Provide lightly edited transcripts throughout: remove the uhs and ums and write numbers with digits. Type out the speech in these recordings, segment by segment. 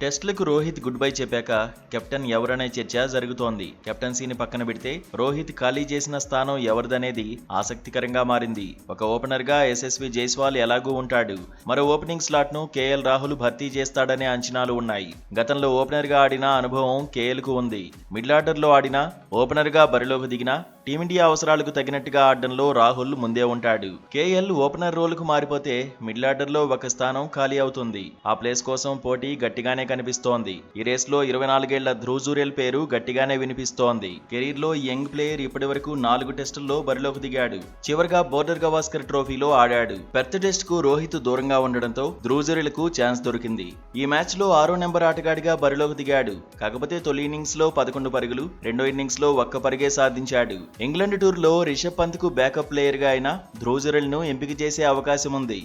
టెస్టులకు Rohit good bye చెప్పాక captain ఎవరనే చర్చ జరుగుతోంది. కెప్టెన్సీని పక్కన పెడితే రోహిత్ ఖాళీ చేసిన స్థానం ఎవరిదనేది ఆసక్తికరంగా మారింది. ఒక ఓపెనర్ గా యశస్వి జైస్వాల్ ఎలాగూ ఉంటాడు. మరో ఓపెనింగ్ స్లాట్ ను కేఎల్ రాహుల్ భర్తీ చేస్తాడనే అంచనాలు ఉన్నాయి. గతంలో ఓపెనర్ గా ఆడిన అనుభవం కేఎల్ కు ఉంది. మిడిల్ ఆర్డర్ లో ఆడినా, ఓపెనర్ గా బరిలోకి దిగినా టీమిండియా అవసరాలకు తగినట్టుగా ఆడడంలో రాహుల్ ముందే ఉంటాడు. కేఎల్ ఓపెనర్ రోల్ కు మారిపోతే మిడిల్ ఆర్డర్ లో ఒక స్థానం ఖాళీ అవుతుంది. ఆ ప్లేస్ కోసం పోటీ గట్టిగానే కనిపిస్తోంది. ఈ రేస్ లో 24 ఏళ్ల ధ్రువ్ జురేల్ పేరు గట్టిగానే వినిపిస్తోంది. కెరీర్ లో యంగ్ ప్లేయర్ ఇప్పటి వరకు 4 టెస్టుల్లో బరిలోకి దిగాడు. చివరిగా బోర్డర్ గవాస్కర్ ట్రోఫీలో ఆడాడు. పెర్త్ టెస్ట్ కు రోహిత్ దూరంగా ఉండడంతో ధ్రువ్ జురేల్ కు ఛాన్స్ దొరికింది. ఈ మ్యాచ్ లో 6వ నెంబర్ ఆటగాడిగా బరిలోకి దిగాడు. కాకపోతే తొలి ఇన్నింగ్స్ లో 11 పరుగులు, రెండో ఇన్నింగ్స్ లో ఒక్క పరుగే సాధించాడు. ఇంగ్లాండ్ టూర్ లో రిషబ్ పంత్ కు బ్యాకప్ ప్లేయర్ గా అయిన ధ్రువ్ జురేల్ ను ఎంపిక చేసే అవకాశం ఉంది.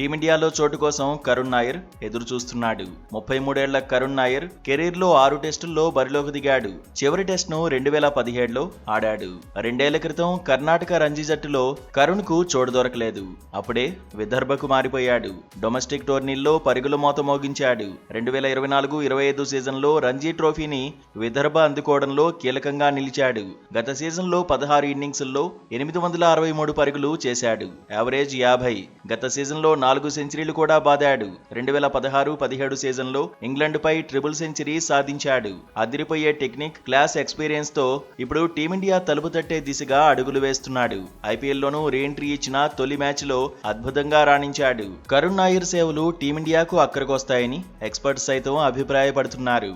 టీమిండియాలో చోటు కోసం కరుణ్ నాయర్ ఎదురు చూస్తున్నాడు. 33 ఏళ్ల కరుణ్ నాయర్ కెరీర్ లో 6 టెస్టుల్లో బరిలోకి దిగాడు. చివరి టెస్ట్ ను 2017లో ఆడాడు. 2 ఏళ్ల క్రితం కర్ణాటక రంజీ జట్టులో కరుణ్ కు చోటు దొరకలేదు. అప్పుడే విదర్భకు మారిపోయాడు. డొమెస్టిక్ టోర్నీల్లో పరుగుల మోత మోగించాడు. 2024-25 సీజన్లో రంజీ ట్రోఫీని విదర్భ అందుకోవడంలో కీలకంగా నిలిచాడు. గత సీజన్లో 16 ఇన్నింగ్స్ల్లో 863 పరుగులు చేశాడు. యావరేజ్ 50. గత సీజన్లో 4 సెంచరీలు కూడా బాదాడు. 2016-17 సీజన్లో ఇంగ్లాండ్ పై ట్రిపుల్ సెంచరీ సాధించాడు. అదిరిపోయే టెక్నిక్, క్లాస్ ఎక్స్పీరియన్స్ తో ఇప్పుడు టీమిండియా తలుపు తట్టే దిశగా అడుగులు వేస్తున్నాడు. ఐపీఎల్ లోనూ రీ ఎంట్రీ ఇచ్చిన తొలి మ్యాచ్ లో అద్భుతంగా రాణించాడు. కరుణ్ నాయర్ సేవలు టీమిండియాకు అక్కరకొస్తాయని ఎక్స్పర్ట్స్ సైతం అభిప్రాయపడుతున్నారు.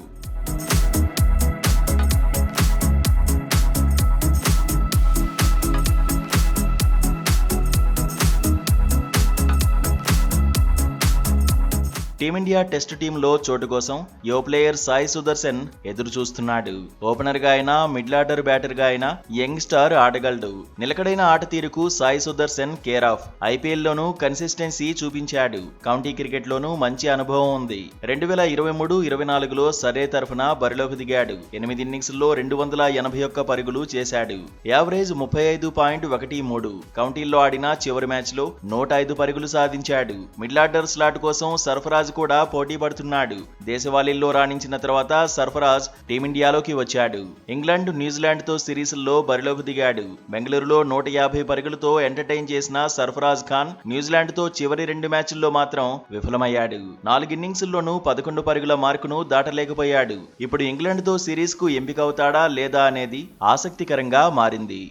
టీమిండియా టెస్ట్ టీంలో చోటు కోసం యువ ప్లేయర్ సాయి సుదర్శన్ ఎదురు చూస్తున్నాడు. ఓపెనర్ గా అయినా, మిడిల్ ఆర్డర్ బ్యాటర్ గా అయినా యంగ్ స్టార్ ఆడగలడు. నిలకడైన ఆట తీరుకు Sai Sudharsan care of. IPL లోనూ కన్సిస్టెన్సీ చూపించాడు. కౌంటీ క్రికెట్ లోనూ మంచి అనుభవం ఉంది. 2023-24లో సర్రే తరఫున బరిలోకి దిగాడు. 8 ఇన్నింగ్స్ల్లో 281 పరుగులు చేశాడు. యావరేజ్ 35.13. కౌంటీల్లో ఆడిన చివరి మ్యాచ్ లో 105 పరుగులు సాధించాడు. మిడిల్ ఆర్డర్ స్లాట్ కోసం సర్ఫరాజ్ కూడా పోటీ పడుతున్నాడు. దేశవాళీల్లో రాణించిన తర్వాత సర్ఫరాజ్ టీమిండియాలోకి వచ్చాడు. ఇంగ్లాండ్, న్యూజిలాండ్ తో సిరీస్ల్లో బరిలోకి దిగాడు. బెంగళూరులో 150 పరుగులతో ఎంటర్టైన్ చేసిన సర్ఫరాజ్ ఖాన్ న్యూజిలాండ్ తో చివరి 2 మ్యాచ్ల్లో మాత్రం విఫలమయ్యాడు. 4 ఇన్నింగ్స్ల్లోనూ 11 పరుగుల మార్కును దాటలేకపోయాడు. ఇప్పుడు ఇంగ్లాండ్ తో సిరీస్ కు ఎంపికవుతాడా లేదా అనేది ఆసక్తికరంగా మారింది.